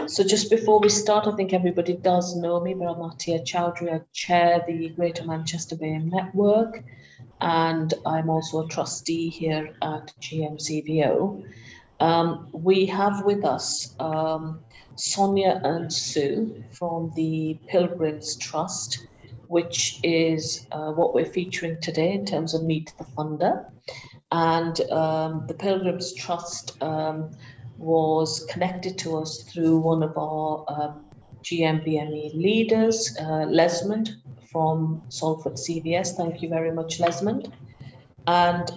So just before we start, I think everybody does know me, but I'm Atiya Chowdhury. I chair the Greater Manchester BAME Network, and I'm also a trustee here at GM CBO. We have with us Sonja and Sue from the Pilgrim Trust, which is what we're featuring today in terms of Meet the Funder. And the Pilgrim's Trust was connected to us through one of our GM BAME leaders, Lesmond from Salford CVS. Thank you very much, Lesmond. And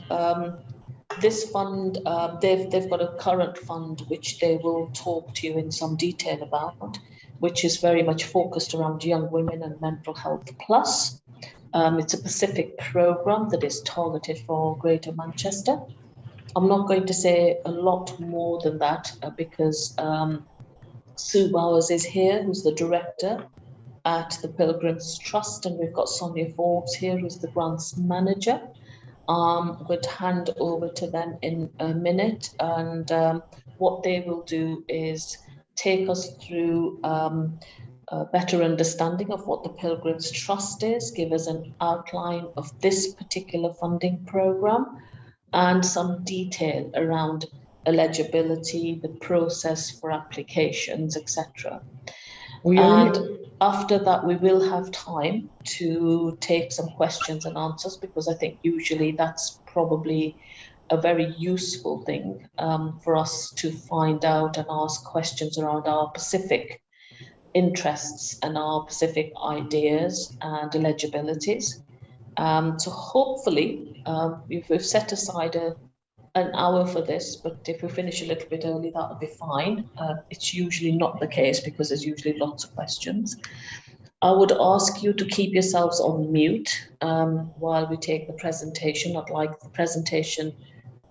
this fund, they've got a current fund which they will talk to you in some detail about, which is very much focused around young women and mental health plus. It's a specific program that is targeted for Greater Manchester. I'm not going to say a lot more than that because Sue Bowers is here, who's the director at the Pilgrim's Trust, and we've got Sonja Forbes here, who's the grants manager. I'm going to hand over to them in a minute, and what they will do is take us through a better understanding of what the Pilgrim's Trust is, give us an outline of this particular funding program, and some detail around eligibility, the process for applications, etc. And after that, we will have time to take some questions and answers, because I think usually that's probably a very useful thing for us to find out and ask questions around our specific interests and our specific ideas and eligibilities. So hopefully we've set aside an hour for this, but if we finish a little bit early, that'll be fine. It's usually not the case because there's usually lots of questions. I would ask you to keep yourselves on mute while we take the presentation. I'd like the presentation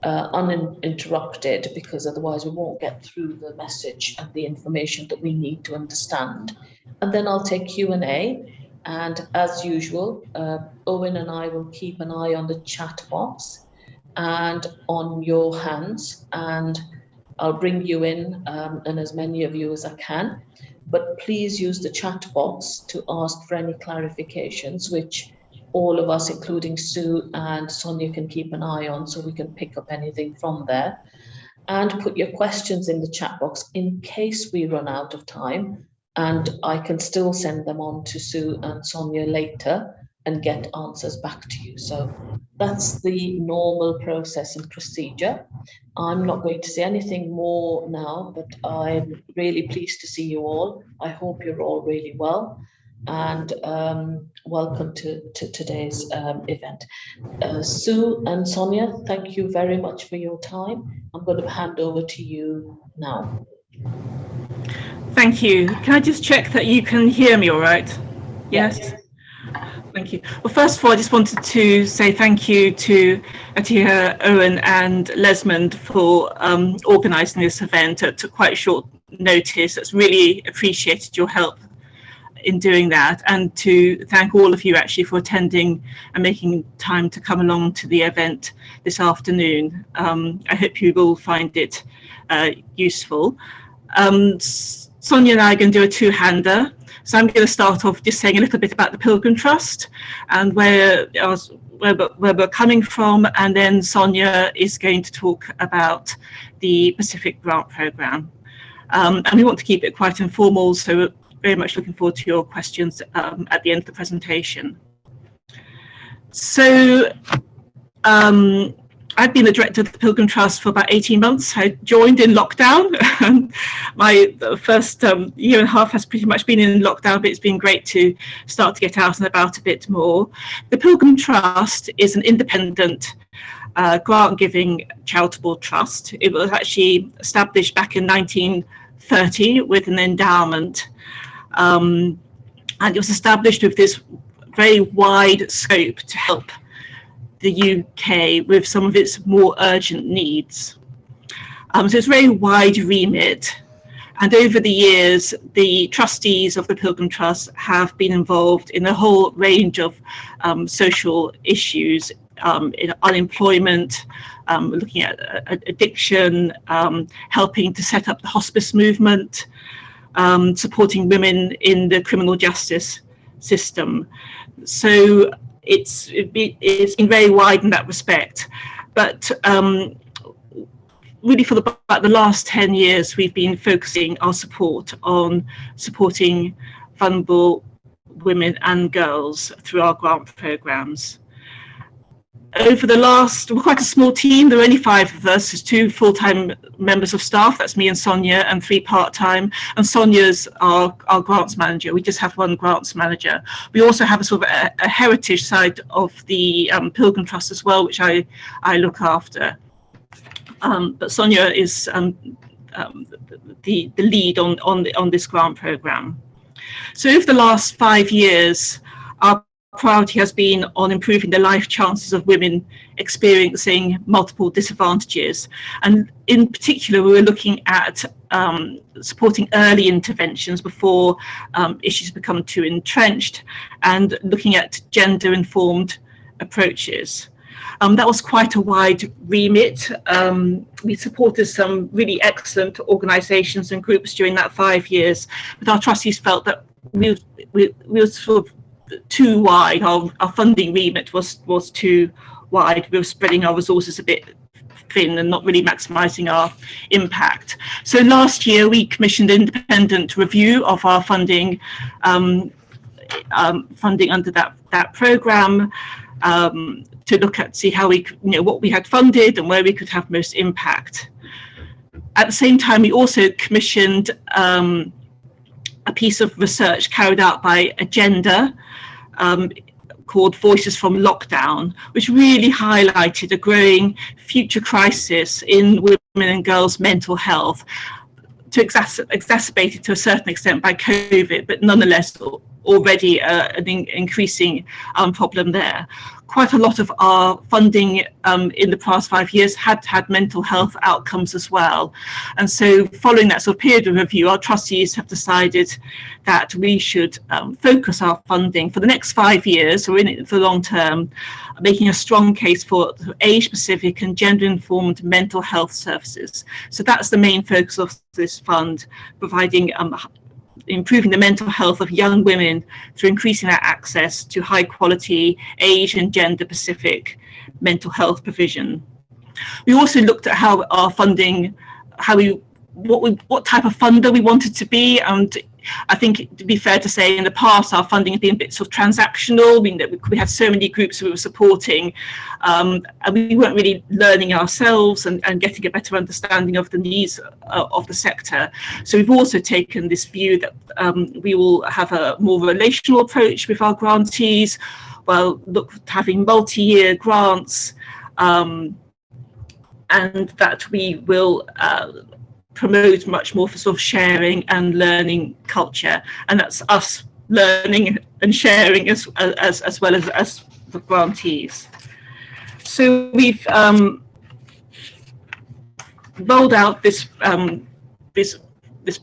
uninterrupted, because otherwise we won't get through the message and the information that we need to understand. And then I'll take Q&A. And as usual, Owen and I will keep an eye on the chat box and on your hands, and I'll bring you in and as many of you as I can. But please use the chat box to ask for any clarifications, which all of us, including Sue and Sonja, can keep an eye on, so we can pick up anything from there. And put your questions in the chat box in case we run out of time, and I can still send them on to Sue and Sonja later and get answers back to you. So that's the normal process and procedure. I'm not going to say anything more now, but I'm really pleased to see you all. I hope you're all really well, and welcome to today's event. Sue and Sonja, thank you very much for your time. I'm going to hand over to you now. Thank you. Can I just check that you can hear me all right? Yes. Thank you. Well, first of all, I just wanted to say thank you to Atiya, Owen and Lesmond for organising this event at quite short notice. It's really appreciated your help in doing that, and to thank all of you actually for attending and making time to come along to the event this afternoon. I hope you will find it useful. Sonja and I are going to do a two-hander. So I'm going to start off just saying a little bit about the Pilgrim Trust and where we're coming from, and then Sonja is going to talk about the Pacific Grant Programme. And we want to keep it quite informal, so we're very much looking forward to your questions at the end of the presentation. So I've been the director of the Pilgrim Trust for about 18 months. I joined in lockdown. My first year and a half has pretty much been in lockdown, but it's been great to start to get out and about a bit more. The Pilgrim Trust is an independent grant-giving charitable trust. It was actually established back in 1930 with an endowment. And it was established with this very wide scope to help the UK with some of its more urgent needs. So it's a very wide remit. And over the years, the trustees of the Pilgrim Trust have been involved in a whole range of social issues, in unemployment, looking at addiction, helping to set up the hospice movement. supporting women in the criminal justice system. So it's been very wide in that respect. But really for about the last 10 years, we've been focusing our support on supporting vulnerable women and girls through our grant programs. Over the last, we're quite a small team, there are only 5 of us. There's 2 full-time members of staff, that's me and Sonja, and 3 part-time, and Sonja's our grants manager. We just have 1 grants manager. We also have a sort of a heritage side of the Pilgrim Trust as well, which I look after. But Sonja is the lead on this grant program. So over the last 5 years, our priority has been on improving the life chances of women experiencing multiple disadvantages. And in particular, we were looking at supporting early interventions before issues become too entrenched, and looking at gender-informed approaches. That was quite a wide remit. We supported some really excellent organisations and groups during that 5 years, but our trustees felt that we were sort of too wide. Our funding remit was too wide. We were spreading our resources a bit thin and not really maximising our impact. So last year we commissioned an independent review of our funding under that programme, to look at, see how we, what we had funded and where we could have most impact. At the same time, we also commissioned a piece of research carried out by Agenda called Voices from Lockdown, which really highlighted a growing future crisis in women and girls' mental health, exacerbated to a certain extent by COVID, but nonetheless already an increasing problem there. Quite a lot of our funding in the past 5 years had mental health outcomes as well. And so following that sort of period of review, our trustees have decided that we should focus our funding for the next 5 years, so we're in it for the long term, making a strong case for age-specific and gender-informed mental health services. So that's the main focus of this fund, providing improving the mental health of young women through increasing their access to high quality, age and gender specific mental health provision. We also looked at how our funding, what type of funder we wanted to be, and I think to be fair to say, in the past our funding has been a bit sort of transactional. We had so many groups we were supporting, and we weren't really learning ourselves and getting a better understanding of the needs of the sector. So we've also taken this view that we will have a more relational approach with our grantees. Well, look, having multi-year grants, and that we will promote much more for sort of sharing and learning culture, and that's us learning and sharing as well as the grantees. So we've rolled out this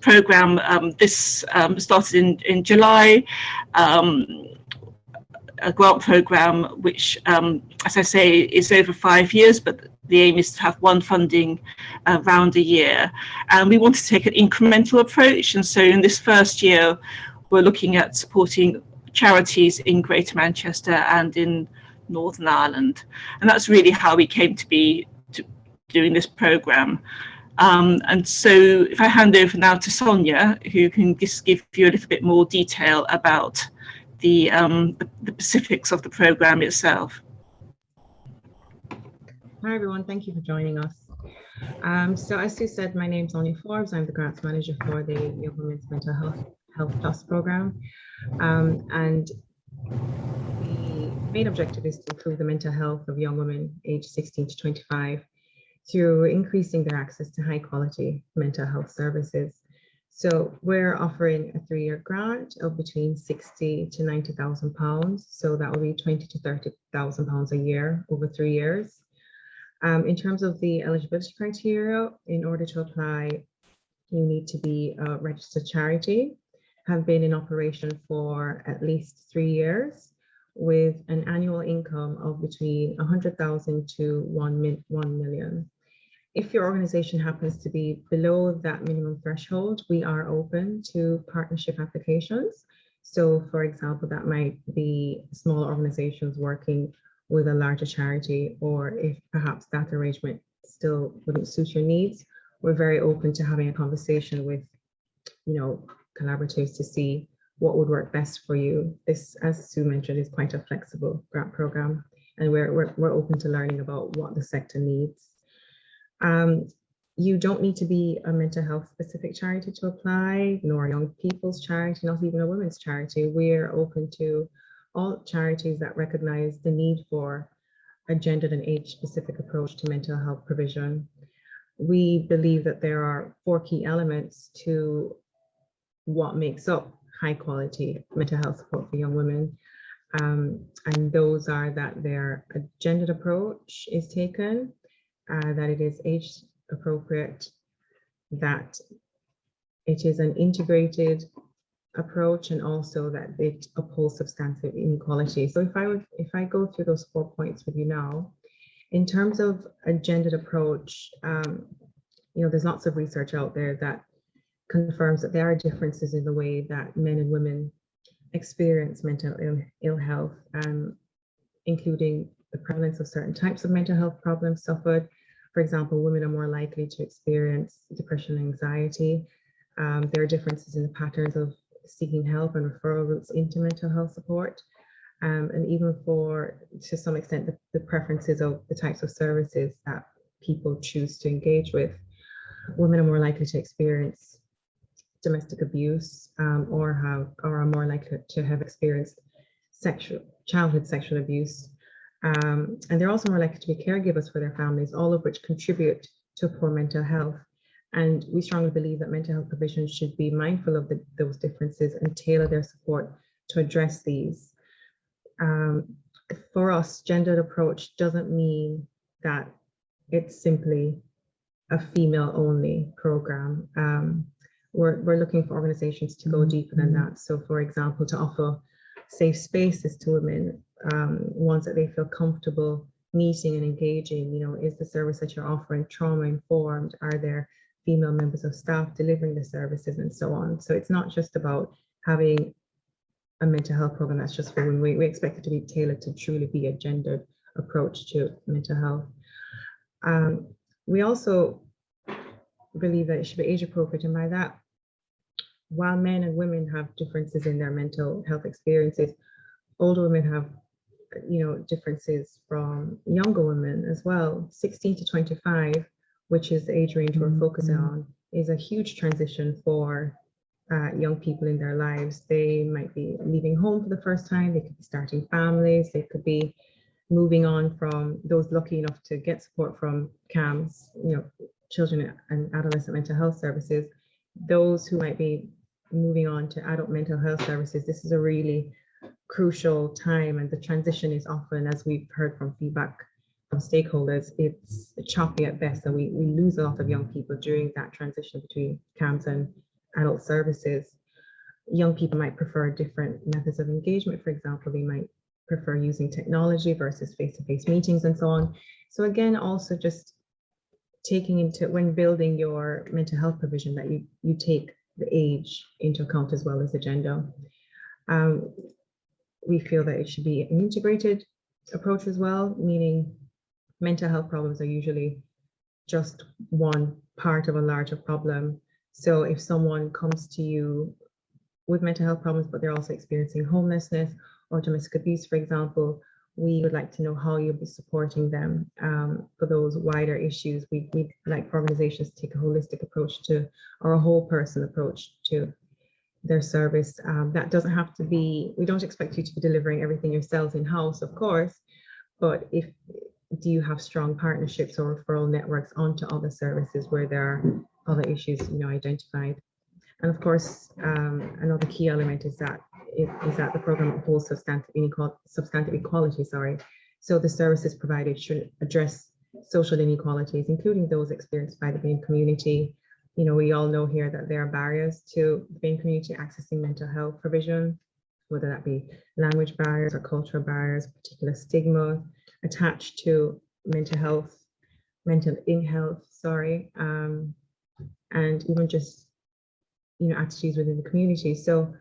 program. This started in July. A grant program which, as I say, is over 5 years, but the aim is to have 1 funding round a year. And we want to take an incremental approach. And so in this first year, we're looking at supporting charities in Greater Manchester and in Northern Ireland. And that's really how we came to be doing this program. And so if I hand over now to Sonja, who can just give you a little bit more detail about the specifics of the program itself. Hi everyone, thank you for joining us. So as Sue said, my name is Sonja Forbes. I'm the grants manager for the Young Women's Mental Health Plus program. And the main objective is to improve the mental health of young women aged 16 to 25 through increasing their access to high quality mental health services. So we're offering a 3-year grant of between £60,000 to £90,000. So that will be £20,000 to £30,000 a year over 3 years. In terms of the eligibility criteria, in order to apply, you need to be a registered charity, have been in operation for at least 3 years, with an annual income of between 100,000 to 1 million. If your organization happens to be below that minimum threshold, we are open to partnership applications. So for example, that might be small organizations working with a larger charity, or if perhaps that arrangement still wouldn't suit your needs, we're very open to having a conversation with, collaborators to see what would work best for you. This, as Sue mentioned, is quite a flexible grant program, and we're open to learning about what the sector needs. You don't need to be a mental health specific charity to apply, nor a young people's charity, not even a women's charity. We're open to all charities that recognize the need for a gendered and age specific approach to mental health provision. We believe that there are 4 key elements to what makes up high quality mental health support for young women. And those are that a gendered approach is taken, that it is age appropriate, that it is an integrated approach, and also that it upholds substantive inequality. So if I go through those 4 points with you now, in terms of a gendered approach, there's lots of research out there that confirms that there are differences in the way that men and women experience mental ill health, including the prevalence of certain types of mental health problems suffered. For example, women are more likely to experience depression and anxiety. There are differences in the patterns of seeking help and referral routes into mental health support. And even to some extent, the preferences of the types of services that people choose to engage with. Women are more likely to experience domestic abuse, or are more likely to have experienced childhood sexual abuse. And they're also more likely to be caregivers for their families, all of which contribute to poor mental health. And we strongly believe that mental health provision should be mindful of those differences and tailor their support to address these. For us, gendered approach doesn't mean that it's simply a female-only program. We're looking for organizations to go deeper than that. So, for example, to offer safe spaces to women, ones that they feel comfortable meeting and engaging. Is the service that you're offering trauma-informed? Are there female members of staff delivering the services, and so on? So it's not just about having a mental health program that's just for women. We expect it to be tailored to truly be a gendered approach to mental health. We also believe that it should be age appropriate, and by that, while men and women have differences in their mental health experiences, older women have differences from younger women as well. 16 to 25, which is the age range we're focusing on, is a huge transition for young people in their lives. They might be leaving home for the first time, they could be starting families, they could be moving on from those lucky enough to get support from CAMS, children and adolescent mental health services. Those who might be moving on to adult mental health services, this is a really crucial time, and the transition is often, as we've heard from feedback from stakeholders, it's choppy at best, and we lose a lot of young people during that transition between CAMS and adult services. Young people might prefer different methods of engagement. For example, they might prefer using technology versus face-to-face meetings and so on. So again, also just taking into, when building your mental health provision, that you take the age into account as well as the gender. We feel that it should be an integrated approach as well, meaning mental health problems are usually just one part of a larger problem. So if someone comes to you with mental health problems, but they're also experiencing homelessness or domestic abuse, for example, we would like to know how you'll be supporting them for those wider issues. We'd like for organizations to take a holistic approach to, or a whole person approach to their service. That doesn't have to be, we don't expect you to be delivering everything yourselves in-house, of course, but do you have strong partnerships or referral networks onto other services where there are other issues identified? And of course, another key element is that the program upholds substantive equality. So the services provided should address social inequalities, including those experienced by the BAME community. We all know here that there are barriers to the BAME community accessing mental health provision, whether that be language barriers or cultural barriers, particular stigma attached to mental health mental health, sorry, and even just, attitudes within the community. So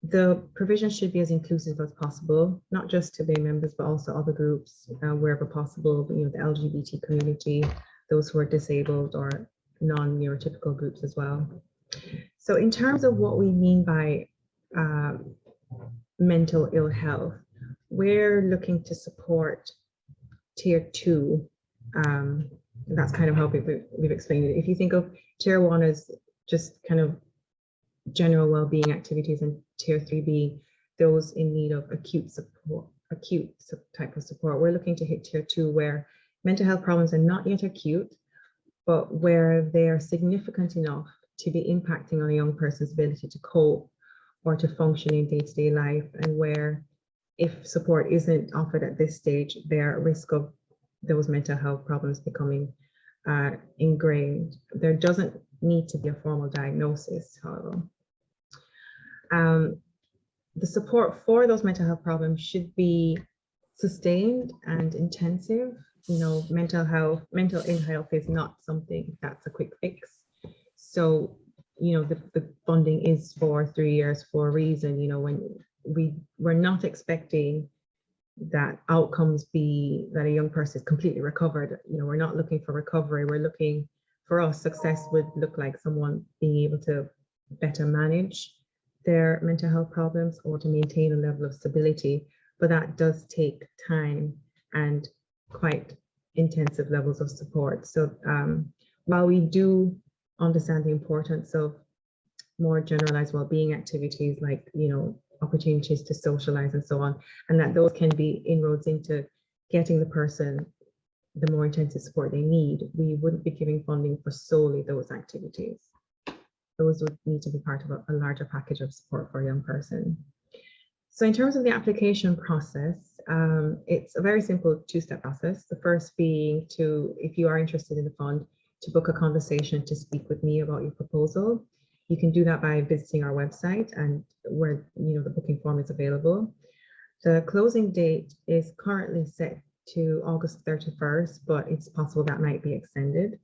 the provision should be as inclusive as possible, not just to BAME members, but also other groups wherever possible, the LGBT community, those who are disabled or non-neurotypical groups as well. So in terms of what we mean by mental ill health, we're looking to support tier 2. That's kind of how we've explained it. If you think of tier 1 as just kind of general well-being activities, and tier 3 being those in need of acute type of support, we're looking to hit tier 2, where mental health problems are not yet acute, but where they are significant enough to be impacting on a young person's ability to cope or to function in day-to-day life, and where if support isn't offered at this stage, they're at risk of those mental health problems becoming ingrained. There doesn't need to be a formal diagnosis, however. The support for those mental health problems should be sustained and intensive. Mental ill health is not something that's a quick fix. So, the funding is for 3 years for a reason. When we're not expecting that outcomes be that a young person is completely recovered. We're not looking for recovery. We're looking, for us, success would look like someone being able to better manage their mental health problems or to maintain a level of stability. But that does take time and quite intensive levels of support. So while we do understand the importance of more generalized well-being activities like, opportunities to socialize and so on, and that those can be inroads into getting the person the more intensive support they need, we wouldn't be giving funding for solely those activities. Those would need to be part of a larger package of support for a young person. So in terms of the application process, it's a very simple 2-step process. The first being to, if you are interested in the fund, to book a conversation to speak with me about your proposal. You can do that by visiting our website, and where the booking form is available. The closing date is currently set to August 31st, but it's possible that might be extended.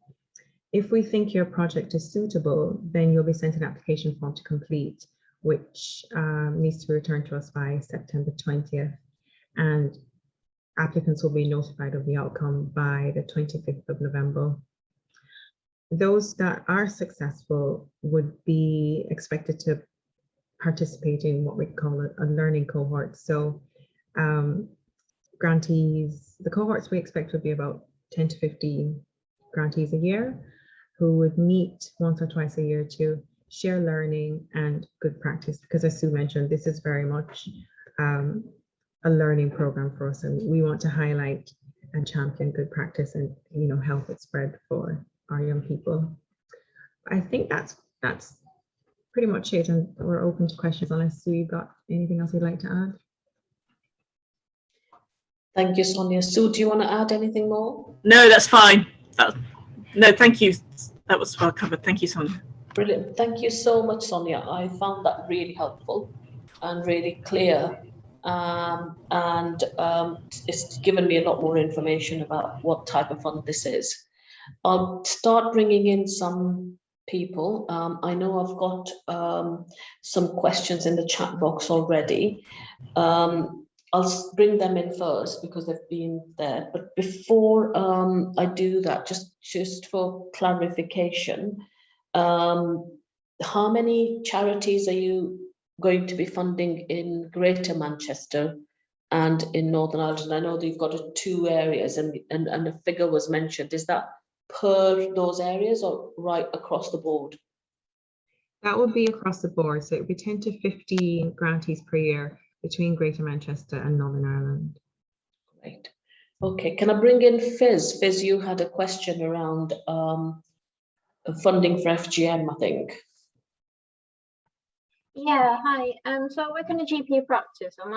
If we think your project is suitable, then you'll be sent an application form to complete, which needs to be returned to us by September 20th. And applicants will be notified of the outcome by the 25th of November. Those that are successful would be expected to participate in what we call a learning cohort. So grantees, the cohorts we expect would be about 10 to 15 grantees a year, who would meet once or twice a year to share learning and good practice. Because as Sue mentioned, this is very much a learning program for us, and we want to highlight and champion good practice and help it spread for our young people. I think that's pretty much it, and we're open to questions unless Sue, you've got anything else you'd like to add? Thank you, Sonja. Sue, do you want to add anything more? No, that's fine. No, thank you. That was well covered. Thank you, Sonja. Brilliant. Thank you so much, Sonja. I found that really helpful and really clear. It's given me a lot more information about what type of fund this is. I'll start bringing in some people. I know I've got some questions in the chat box already. I'll bring them in first because they've been there. But before I do that, just for clarification, how many charities are you going to be funding in Greater Manchester and in Northern Ireland? I know that you've got 2 areas, and a figure was mentioned. Is that per those areas or right across the board? That would be across the board. So it would be 10 to 15 grantees per year between Greater Manchester and Northern Ireland. Great. Okay, can I bring in Fiz? Fiz, you had a question around funding for FGM, I think. Yeah, hi. So I work in a GP practice, and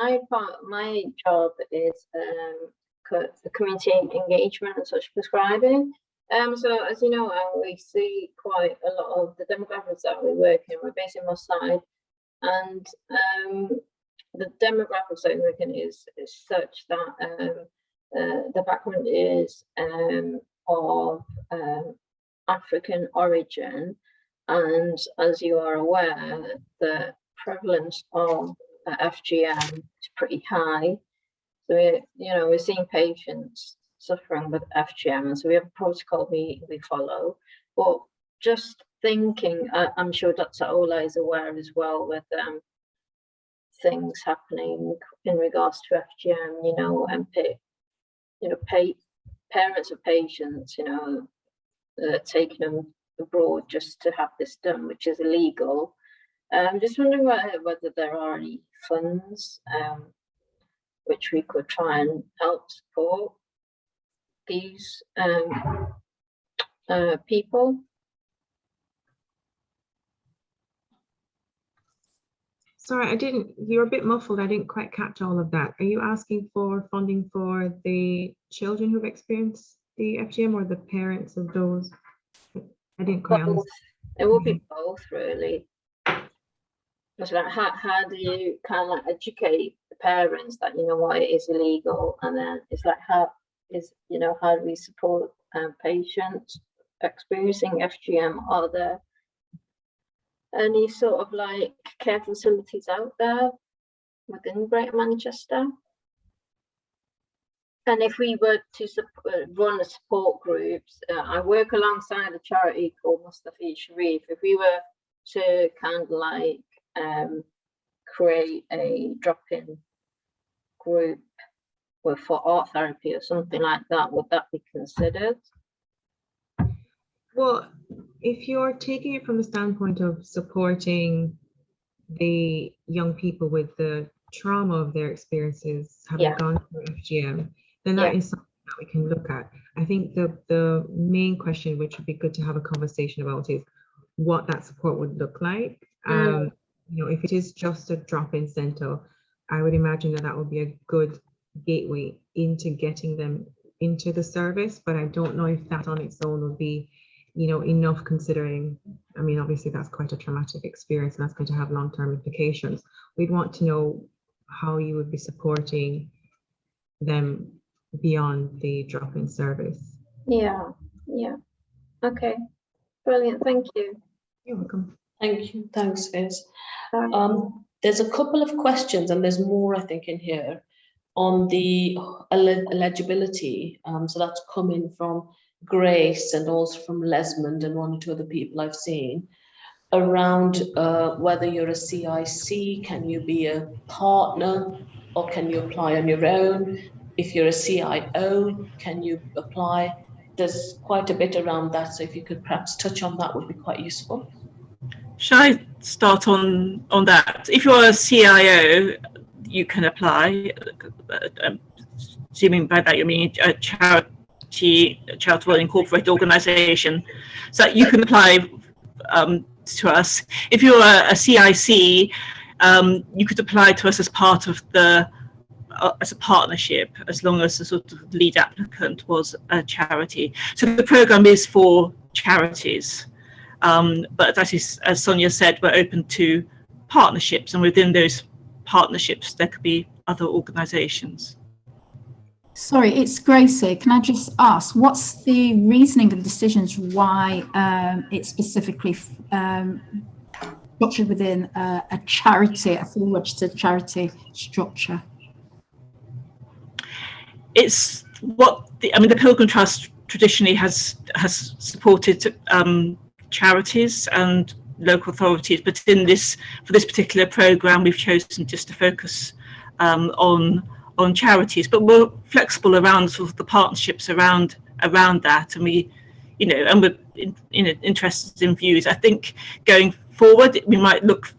my job is community engagement and social prescribing. So as you know, we see quite a lot of the demographics that we work in. We're based in Moss Side, and the demographics that we work in is such that the background is of African origin, and as you are aware, the prevalence of FGM is pretty high. So we're seeing patients suffering with FGM, and so we have a protocol we follow. But just thinking, I'm sure Dr. Ola is aware as well with things happening in regards to FGM, and parents of patients, taking them abroad just to have this done, which is illegal. I'm just wondering whether there are any funds which we could try and help support these people. Sorry, you're a bit muffled. I didn't quite catch all of that. Are you asking for funding for the children who've experienced the FGM or the parents of those? I didn't quite understand. It will be both, really. It's like, how do you kind of educate the parents that why it is illegal, and then it's like how do we support patients experiencing FGM? Are there any sort of like care facilities out there within Greater Manchester? And if we were to run a support groups, I work alongside a charity called Mustafi Sharif. If we were to kind of like create a drop-in group for art therapy or something like that, would that be considered? Well, if you're taking it from the standpoint of supporting the young people with the trauma of their experiences having gone through FGM, then that is something that we can look at. I think the main question, which would be good to have a conversation about, is what that support would look like. If it is just a drop-in center, I would imagine that would be a good gateway into getting them into the service, but I don't know if that on its own would be enough, considering, obviously that's quite a traumatic experience and that's going to have long-term implications. We'd want to know how you would be supporting them beyond the drop-in service. Yeah. Okay, brilliant, thank you. You're welcome. Thank you. Thanks, Liz. There's a couple of questions, and there's more, I think, in here on the eligibility. So that's coming from Grace and also from Lesmond and one or two other people I've seen around whether you're a CIC, can you be a partner, or can you apply on your own? If you're a CIO, can you apply? There's quite a bit around that, so if you could perhaps touch on that, would be quite useful. Shall I start on that? If you're a CIO, you can apply. Assuming by that you mean a charitable incorporated organisation, so you can apply to us. If you're a CIC, you could apply to us as part of as a partnership, as long as the sort of lead applicant was a charity. So the programme is for charities, but as Sonja said, we're open to partnerships, and within those partnerships there could be other organisations. Sorry, it's Gracie. Can I just ask, what's the reasoning and decisions why it's specifically structured within a charity, a full registered charity structure? It's what the Pilgrim Trust traditionally has supported charities and local authorities, but for this particular programme, we've chosen just to focus on charities. But we're flexible around sort of the partnerships around that, and we're interested in views. I think going forward, we might look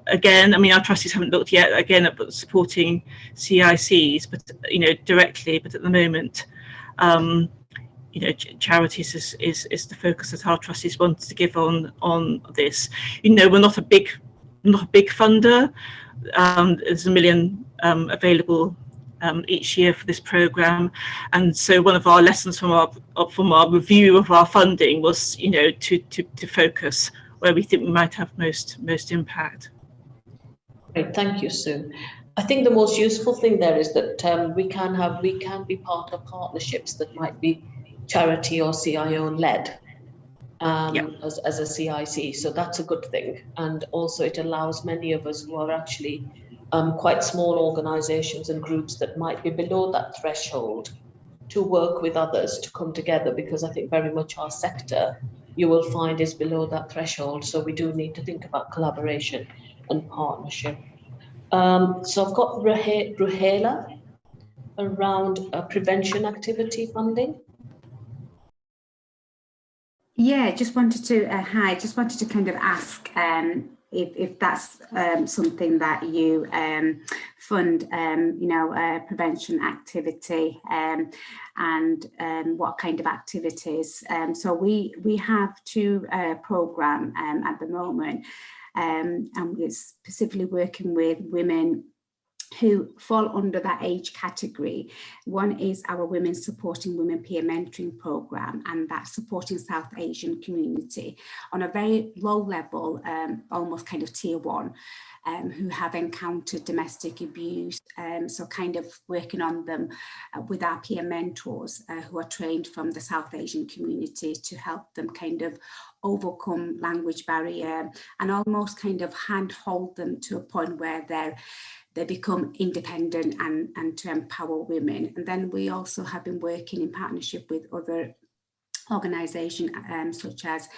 again. Our trustees haven't looked yet again at supporting CICs, but directly. But at the moment, charities is the focus that our trustees want to give on this. We're not a big funder. There's $1 million available each year for this programme, and so one of our lessons from our review of our funding was to focus where we think we might have most impact. Great, thank you, Sue. I think the most useful thing there is that we can be part of partnerships that might be charity or CIO led Yeah. as a CIC. So that's a good thing. And also it allows many of us who are actually quite small organizations and groups that might be below that threshold to work with others to come together, because I think very much our sector, you will find, is below that threshold. So we do need to think about collaboration and partnership. So I've got Ruhela around prevention activity funding. Yeah, just wanted to just wanted to kind of ask if that's something that you fund, prevention activity, and what kind of activities. So we have two program at the moment, and we're specifically working with women who fall under that age category. One is our Women Supporting Women Peer Mentoring Programme, and that's supporting South Asian community on a very low level, almost kind of tier one, who have encountered domestic abuse. So kind of working on them with our peer mentors who are trained from the South Asian community to help them kind of overcome language barrier and almost kind of handhold them to a point where they become independent and to empower women. And then we also have been working in partnership with other organisations such as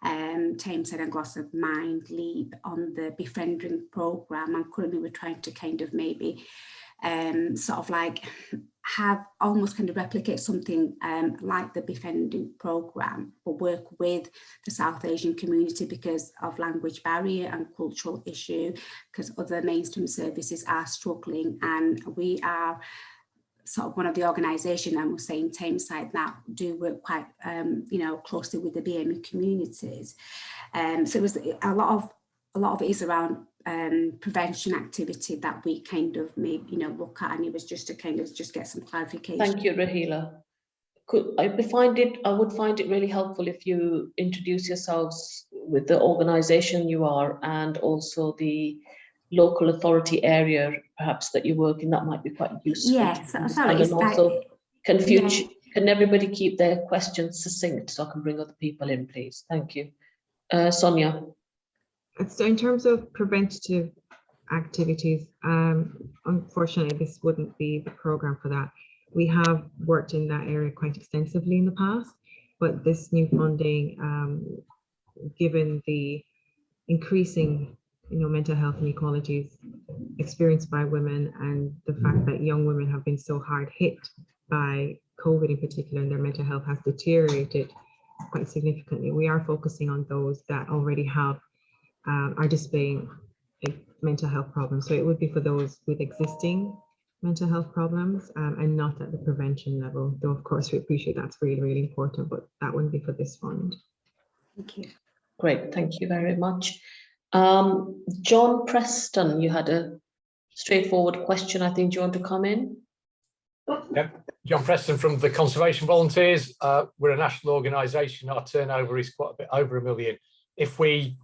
Thames and Gloss of Mind, LEAP on the befriending programme, and currently we're trying to kind of maybe sort of like have almost kind of replicate something like the befriending programme, but work with the South Asian community because of language barrier and cultural issue, because other mainstream services are struggling, and we are sort of one of the organisation, and we're saying Tameside now, do work quite closely with the BAME communities. So it was a lot of it is around prevention activity that we kind of maybe look at, and it was just to kind of just get some clarification. Thank you, Rahila. I would find it really helpful if you introduce yourselves with the organisation you are and also the local authority area perhaps that you work in. That might be quite useful. Yes, sorry. And also, can everybody keep their questions succinct so I can bring other people in, please? Thank you. Sonja. So in terms of preventative activities, unfortunately, this wouldn't be the program for that. We have worked in that area quite extensively in the past, but this new funding, given the increasing mental health inequalities experienced by women and the fact that young women have been so hard hit by COVID in particular, and their mental health has deteriorated quite significantly, we are focusing on those that already have are displaying mental health problems. So it would be for those with existing mental health problems and not at the prevention level, though of course we appreciate that's really, really important, but that wouldn't be for this fund. Thank you. Great, thank you very much. John Preston, you had a straightforward question, I think. Do you want to come in? Yep. John Preston from the Conservation Volunteers. We're a national organisation. Our turnover is quite a bit over $1 million. If we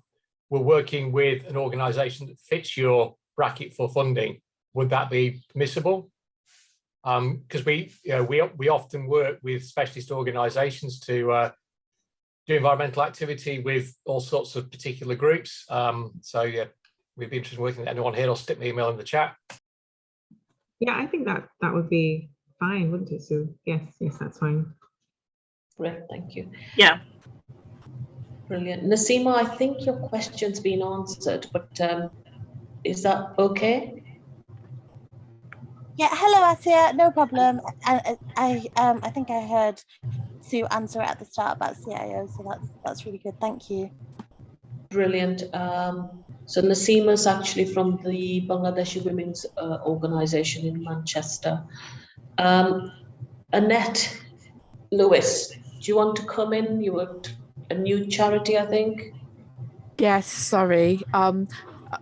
were working with an organisation that fits your bracket for funding, would that be permissible? Because we often work with specialist organisations to do environmental activity with all sorts of particular groups. So yeah, we'd be interested in working with anyone here. I'll stick my email in the chat. Yeah, I think that would be fine, wouldn't it, Sue? Yes, that's fine. Great, thank you. Yeah. Brilliant. Nasima, I think your question's been answered, but is that okay? Yeah, hello, Atia, no problem. And I think I heard Sue answer it at the start about CIO, so that's really good. Thank you. Brilliant. So Nasima's actually from the Bangladeshi Women's Organisation in Manchester. Annette Lewis, do you want to come in? You were a new charity, I think. Yes, sorry.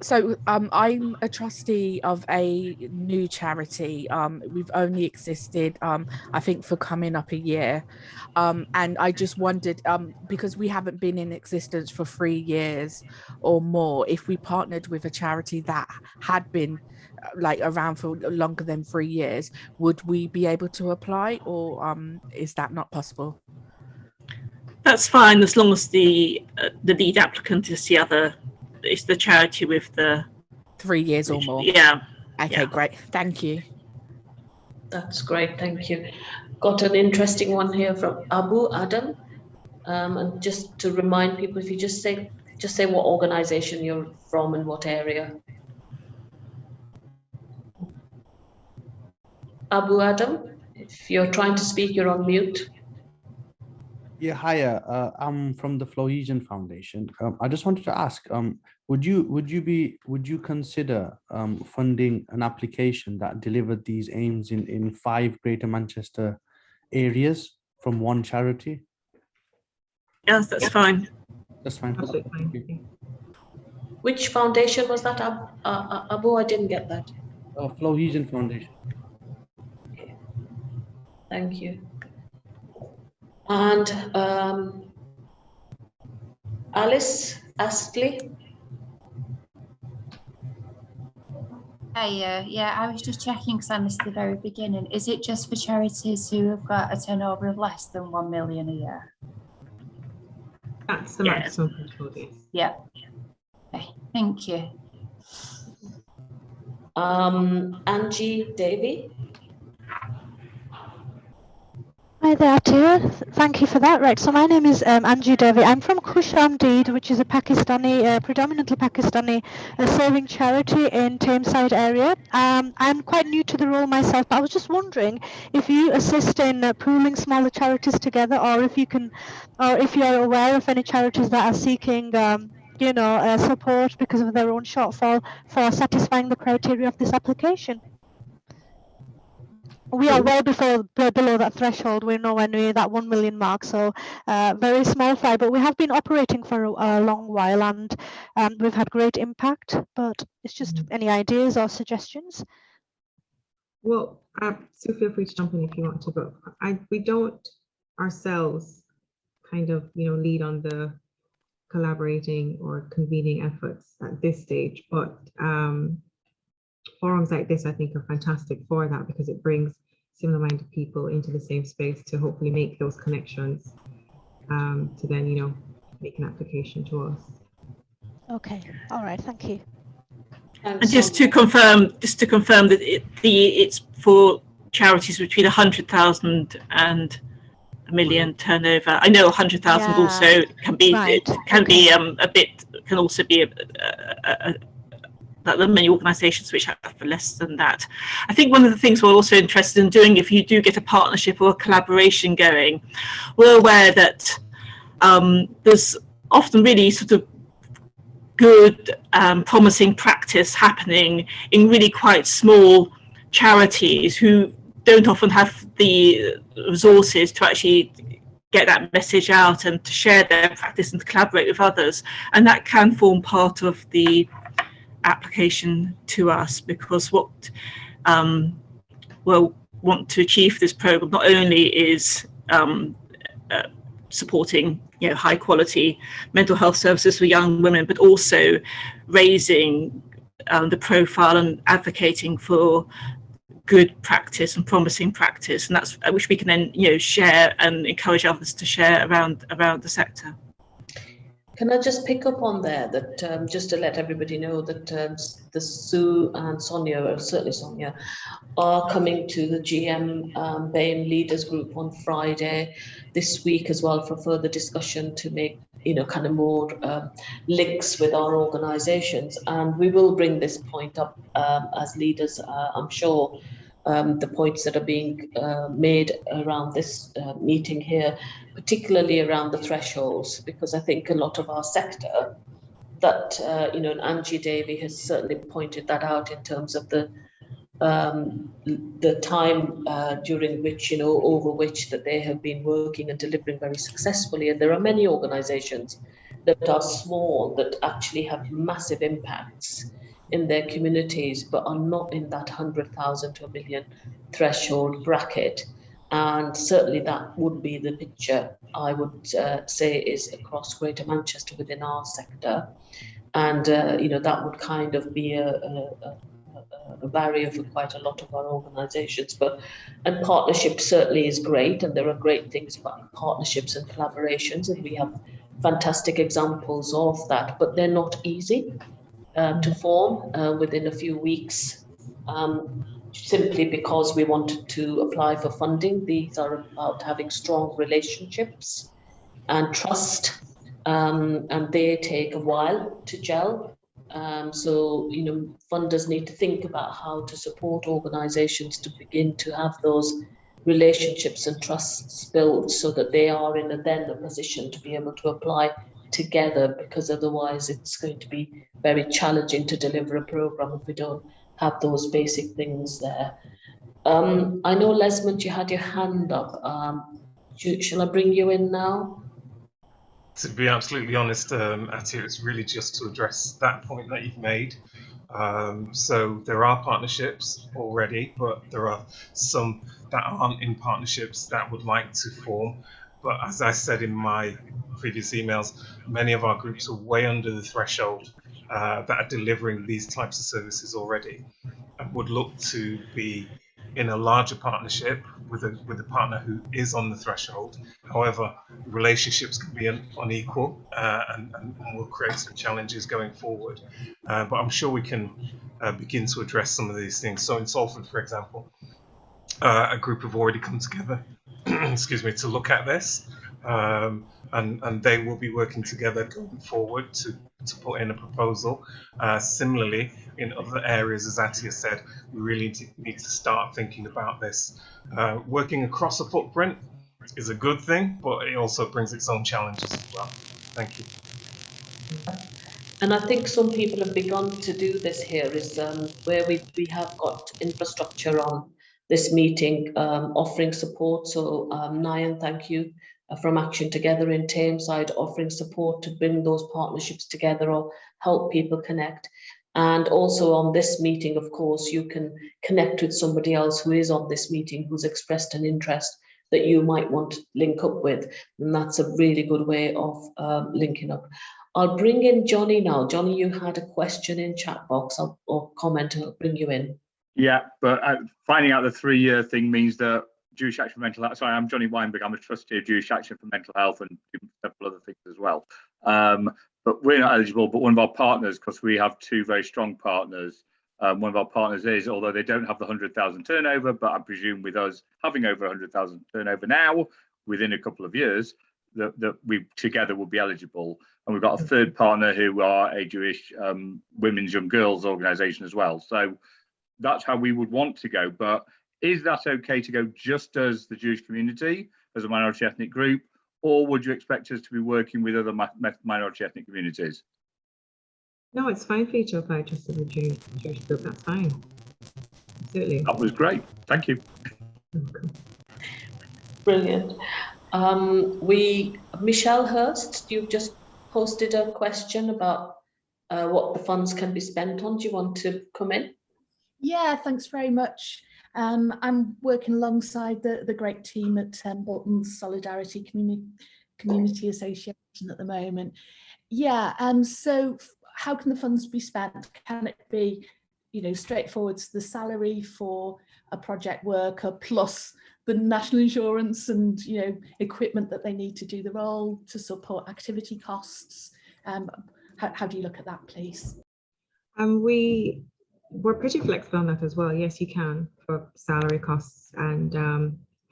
So I'm a trustee of a new charity. We've only existed, I think, for coming up a year. And I just wondered, because we haven't been in existence for 3 years or more, if we partnered with a charity that had been like around for longer than 3 years, would we be able to apply, or is that not possible? That's fine as long as the lead applicant is the charity with the 3 years or more. Yeah. Okay, Yeah. great. Thank you. That's great, thank you. Got an interesting one here from Abu Adam. And just to remind people, if you just say what organization you're from and what area. Abu Adam, if you're trying to speak, you're on mute. Yeah, hiya. I'm from the Flohesion Foundation. I just wanted to ask, would you consider funding an application that delivered these aims in 5 Greater Manchester areas from one charity? Yes, that's fine. That's fine. Absolutely fine. Which foundation was that, Abu? I didn't get that. Flohesion Foundation. Okay. Thank you. And Alice Astley. Hey, yeah, I was just checking because I missed the very beginning. Is it just for charities who have got a turnover of less than 1 million a year? That's the maximum threshold, yes. Yeah. Okay, thank you. Angie Davey. Hi there, Atia. Thank you for that. Right, so my name is Anju Devi. I'm from Khushamdeed, which is a Pakistani, predominantly Pakistani serving charity in Tameside area. I'm quite new to the role myself, but I was just wondering if you assist in pooling smaller charities together, or if you can, or if you are aware of any charities that are seeking, support because of their own shortfall for satisfying the criteria of this application. We are well below that threshold. We're nowhere near that 1 million mark, so very small fry. But we have been operating for a long while, and we've had great impact. But it's just any ideas or suggestions? Well, so feel free to jump in if you want to, but we don't ourselves kind of lead on the collaborating or convening efforts at this stage. But forums like this, I think, are fantastic for that, because it brings similar-minded people into the same space to hopefully make those connections to then, make an application to us. Okay, all right, thank you. And just to confirm that it's for charities between 100,000 and a million turnover. I know 100,000 also can be can also be that there are many organisations which have less than that. I think one of the things we're also interested in doing, if you do get a partnership or a collaboration going, we're aware that there's often really sort of good, promising practice happening in really quite small charities who don't often have the resources to actually get that message out and to share their practice and to collaborate with others. And that can form part of the application to us, because what we'll want to achieve this program not only is supporting high quality mental health services for young women, but also raising the profile and advocating for good practice and promising practice, and that's which we can then share and encourage others to share around the sector. Can I just pick up on there that just to let everybody know that the Sue and Sonja, certainly Sonja, are coming to the GM BAME Leaders Group on Friday this week as well for further discussion to make kind of more links with our organisations, and we will bring this point up as leaders. I'm sure the points that are being made around this meeting here, particularly around the thresholds, because I think a lot of our sector that, and Angie Davey has certainly pointed that out in terms of the time during which, over which that they have been working and delivering very successfully. And there are many organizations that are small that actually have massive impacts in their communities, but are not in that 100,000 to 1 million threshold bracket. And certainly that would be the picture, I would say, is across Greater Manchester within our sector. And, that would kind of be a a barrier for quite a lot of our organizations. And partnership certainly is great, and there are great things about partnerships and collaborations, and we have fantastic examples of that, but they're not easy to form within a few weeks, simply because we wanted to apply for funding. These are about having strong relationships and trust, and they take a while to gel. So, funders need to think about how to support organizations to begin to have those relationships and trusts built, so that they are in a position to be able to apply together, because otherwise it's going to be very challenging to deliver a program if we don't have those basic things there. I know, Lesmond, you had your hand up. Shall I bring you in now? To be absolutely honest, Atia, it's really just to address that point that you've made. So there are partnerships already, but there are some that aren't in partnerships that would like to form. But as I said in my previous emails, many of our groups are way under the threshold that are delivering these types of services already, and would look to be in a larger partnership with a partner who is on the threshold. However, relationships can be unequal and will create some challenges going forward. But I'm sure we can begin to address some of these things. So in Salford, for example, a group have already come together, excuse me, to look at this, and they will be working together going forward to put in a proposal. Similarly, in other areas, as Atia said, we really need to start thinking about this. Working across a footprint is a good thing, but it also brings its own challenges as well. Thank you. And I think some people have begun to do this here, is where we have got infrastructure on this meeting, offering support. So Nyan, thank you, from Action Together in Tameside, offering support to bring those partnerships together or help people connect. And also on this meeting, of course, you can connect with somebody else who is on this meeting, who's expressed an interest that you might want to link up with. And that's a really good way of linking up. I'll bring in Johnny now. Johnny, you had a question in chat box or comment, and I'll bring you in. Yeah, but finding out the 3-year thing means that Jewish Action for Mental Health. Sorry, I'm Johnny Weinberg. I'm a trustee of Jewish Action for Mental Health and several other things as well. But we're not eligible, but one of our partners, because we have 2 very strong partners, one of our partners is, although they don't have the 100,000 turnover, but I presume with us having over 100,000 turnover now, within a couple of years, that we together will be eligible. And we've got a 3rd partner who are a Jewish women's young girls organisation as well. So that's how we would want to go. But is that okay to go just as the Jewish community, as a minority ethnic group, or would you expect us to be working with other minority ethnic communities? No, it's fine for you to apply just as a Jewish group. That's fine. Absolutely. That was great. Thank you. Brilliant. Michelle Hurst, you've just posted a question about what the funds can be spent on. Do you want to come in? Yeah, thanks very much. I'm working alongside the great team at Bolton's Solidarity Community Association at the moment. Yeah, so how can the funds be spent? Can it be, straightforward to the salary for a project worker plus the national insurance and, equipment that they need to do the role to support activity costs? How do you look at that, please? We're pretty flexible on that as well. Yes, you can for salary costs and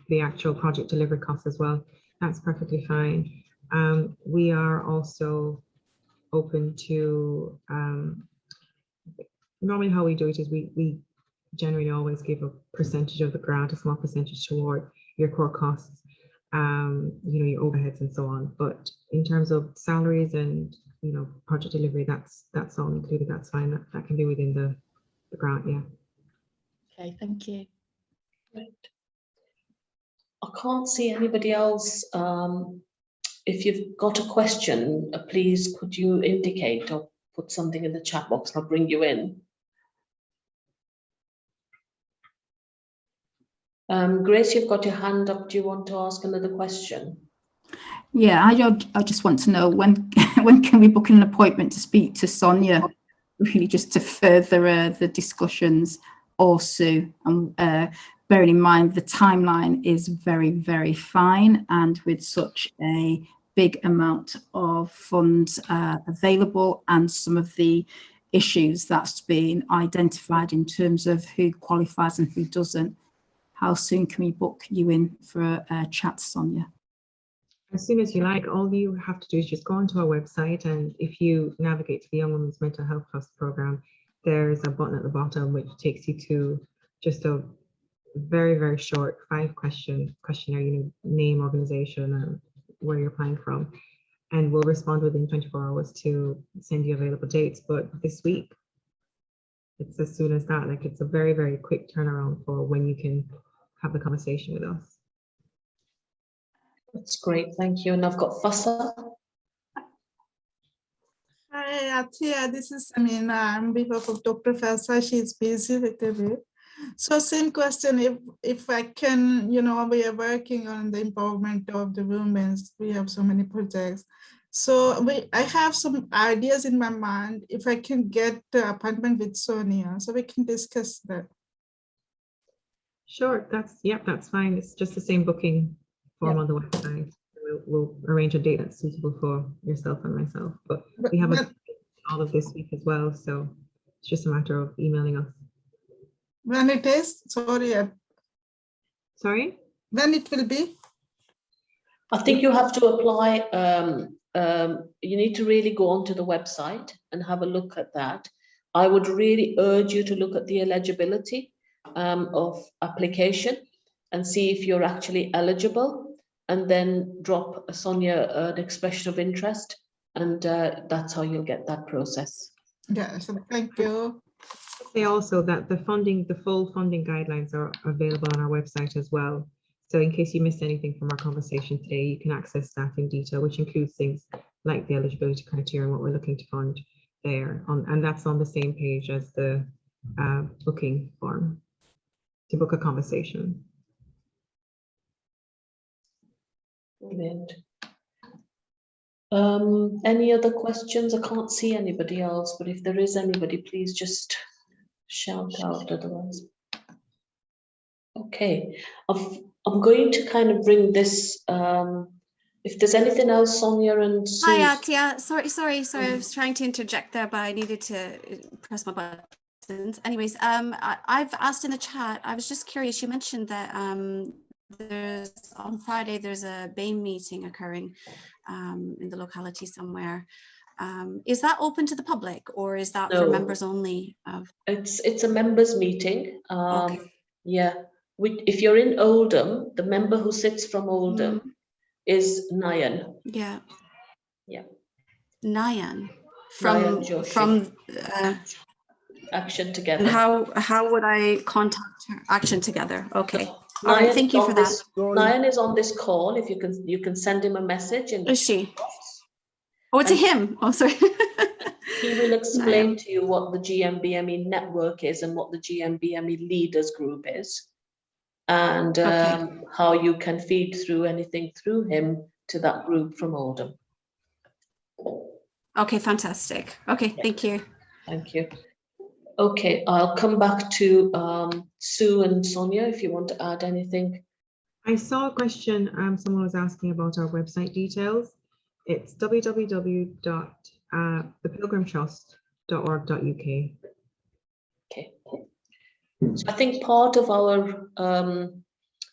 the actual project delivery costs as well. That's perfectly fine. We are also open to, normally how we do it is we generally always give a percentage of the grant, a small percentage toward your core costs, your overheads and so on. But in terms of salaries and, project delivery, that's all included. That's fine. That can be within the grant, yeah. Okay, thank you. Right. I can't see anybody else. If you've got a question, please could you indicate or put something in the chat box and I'll bring you in. Grace, you've got your hand up. Do you want to ask another question? Yeah, I just want to know when can we book an appointment to speak to Sonja, really just to further the discussions or Sue. And bearing in mind the timeline is very, very fine, and with such a big amount of funds available and some of the issues that's been identified in terms of who qualifies and who doesn't, how soon can we book you in for a chat, Sonja? As soon as you like. All you have to do is just go onto our website, and if you navigate to the Young Women's Mental Health Trust program, there's a button at the bottom which takes you to just a very, very short 5-question questionnaire. You know, name, organization, and where you're applying from, and we'll respond within 24 hours to send you available dates. But this week, it's as soon as that. Like, it's a very, very quick turnaround for when you can have the conversation with us. That's great, thank you. And I've got Fassa. Hi, Atia. This is Amina. I'm on behalf of Dr. Fassa. She's busy with the bit. So same question, if I can, you know, we are working on the empowerment of the women. We have so many projects. So I have some ideas in my mind. If I can get the appointment with Sonja, so we can discuss that. Sure, that's fine. It's just the same booking form on the website. We'll arrange a date that's suitable for yourself and myself. But we have all of this week as well, so it's just a matter of emailing us. When it is? Sorry. Sorry? When it will be? I think you have to apply. You need to really go onto the website and have a look at that. I would really urge you to look at the eligibility of application and see if you're actually eligible, and then drop Sonja an expression of interest, and that's how you'll get that process. Yeah, so thank you. Say also that the full funding guidelines are available on our website as well. So in case you missed anything from our conversation today, you can access that in detail, which includes things like the eligibility criteria and what we're looking to fund there. And that's on the same page as the booking form to book a conversation. Brilliant. Any other questions? I can't see anybody else, but if there is anybody, please just shout out otherwise. Okay, I'm going to kind of bring this, if there's anything else, Sonja and Sue. Hi, Atia. Sorry. I was trying to interject there, but I needed to press my buttons. Anyways, I've asked in the chat, I was just curious, you mentioned that on Friday, there's a BAME meeting occurring in the locality somewhere. Is that open to the public, or is that for members only? It's a members meeting. Okay. Yeah, if you're in Oldham, the member who sits from Oldham is Nayan. Yeah. Yeah. Nayan from Action Together. And how would I contact her? Action Together. Okay. All Nayan right. Thank you for that. Nayan is on this call. If you can send him a message. And is she? Oh, it's a him. Oh, sorry. He will explain to you what the GM BAME network is and what the GM BAME leaders group is, and how you can feed through anything through him to that group from Oldham. Okay, fantastic. Okay, thank you. Thank you. Okay, I'll come back to Sue and Sonja if you want to add anything. I saw a question someone was asking about our website details. It's www.thepilgrimtrust.org.uk. Okay. So I think part of our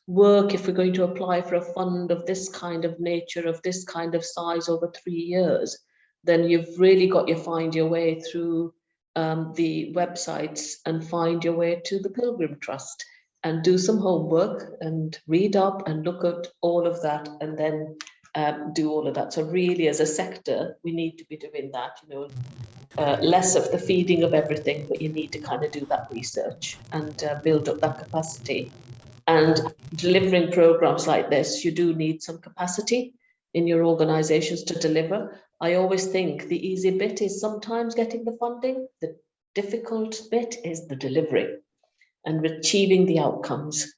work, if we're going to apply for a fund of this kind of nature, of this kind of size over 3 years, then you've really got to find your way through the websites and find your way to the Pilgrim Trust and do some homework and read up and look at all of that, and then do all of that. So really, as a sector, we need to be doing that, you know, less of the feeding of everything, but you need to kind of do that research and build up that capacity. And delivering programs like this, you do need some capacity in your organizations to deliver. I always think the easy bit is sometimes getting the funding. The difficult bit is the delivery and achieving the outcomes.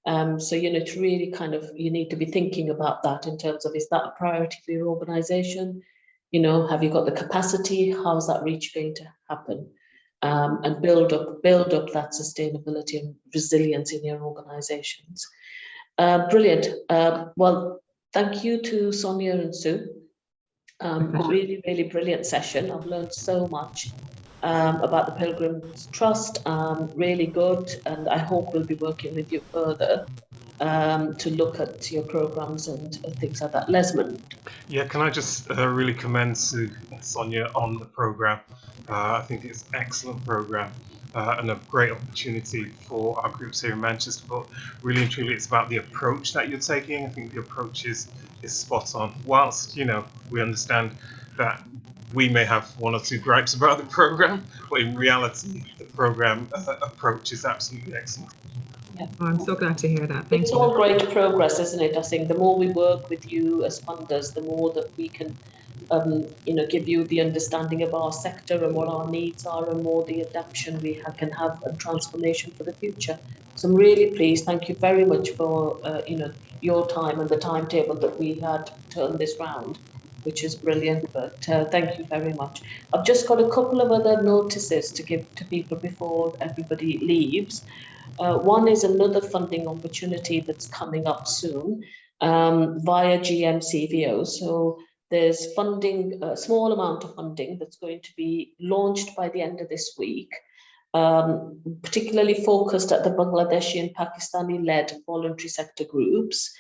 So, you know, it's really kind of, you need to be thinking about that in terms of, is that a priority for your organization? You know, have you got the capacity? How's that reach going to happen? and build up that sustainability and resilience in your organizations. Brilliant. Well, thank you to Sonja and Sue. Really, really brilliant session. I've learned so much about the Pilgrim Trust. Really good, and I hope we'll be working with you further to look at your programs and things like that. Lesmond. Yeah, can I just really commend Sue and Sonja on the program? I think it's an excellent program and a great opportunity for our groups here in Manchester. But really and truly, it's about the approach that you're taking. I think the approach is spot on. Whilst, you know, we understand that we may have one or two gripes about the program, but in reality, the program approach is absolutely excellent. Oh, I'm so glad to hear that. Thank It's you. all great progress, isn't it? I think the more we work with you as funders, the more that we can, you know, give you the understanding of our sector and what our needs are, and more the adaptation we can have and transformation for the future. So I'm really pleased. Thank you very much for you know, your time and the timetable that we had to turn this round, which is brilliant. But thank you very much. I've just got a couple of other notices to give to people before everybody leaves. One is another funding opportunity that's coming up soon via GM CVO. So there's funding, a small amount of funding that's going to be launched by the end of this week, particularly focused at the Bangladeshi and Pakistani-led voluntary sector groups,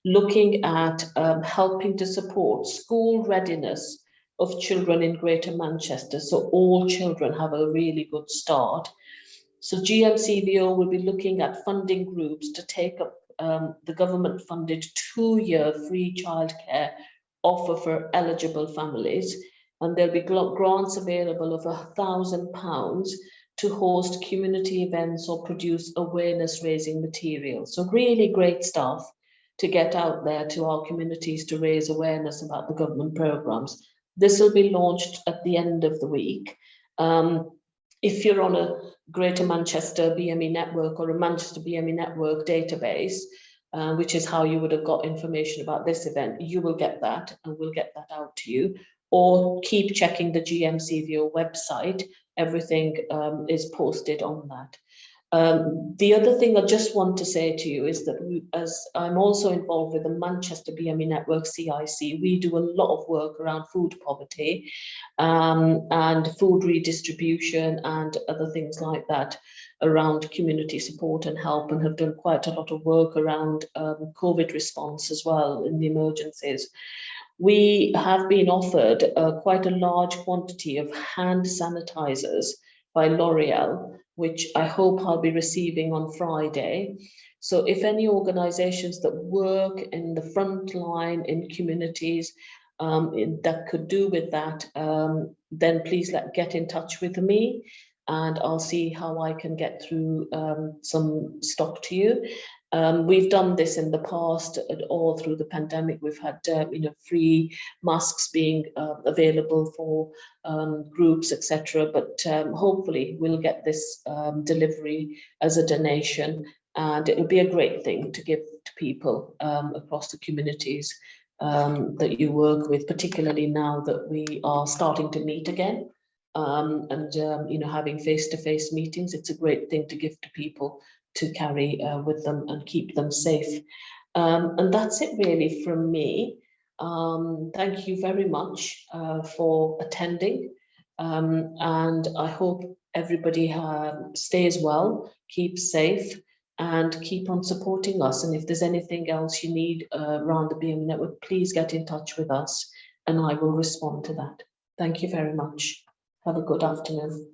looking at helping to support school readiness of children in Greater Manchester, so all children have a really good start. So GMCVO will be looking at funding groups to take up the government-funded 2-year free childcare offer for eligible families, and there'll be grants available of £1,000 to host community events or produce awareness-raising material. So really great stuff to get out there to our communities to raise awareness about the government programmes. This will be launched at the end of the week. If you're on a Greater Manchester BME Network or a Manchester BME Network database, which is how you would have got information about this event, you will get that, and we'll get that out to you. Or keep checking the GMCVO website. Everything is posted on that. The other thing I just want to say to you is that as I'm also involved with the Manchester BME Network CIC, we do a lot of work around food poverty and food redistribution and other things like that around community support and help, and have done quite a lot of work around COVID response as well in the emergencies. We have been offered quite a large quantity of hand sanitizers by L'Oreal, which I hope I'll be receiving on Friday. So if any organizations that work in the front line in communities that could do with that, then please get in touch with me, and I'll see how I can get through some stock to you. We've done this in the past, all through the pandemic. We've had you know, free masks being available for groups, etc. But hopefully we'll get this delivery as a donation, and it will be a great thing to give to people across the communities that you work with, particularly now that we are starting to meet again. And you know, having face-to-face meetings, it's a great thing to give to people to carry with them and keep them safe. And that's it really from me. Thank you very much for attending, and I hope everybody stays well, keeps safe, and keep on supporting us. And if there's anything else you need around the BME Network, please get in touch with us and I will respond to that. Thank you very much. Have a good afternoon.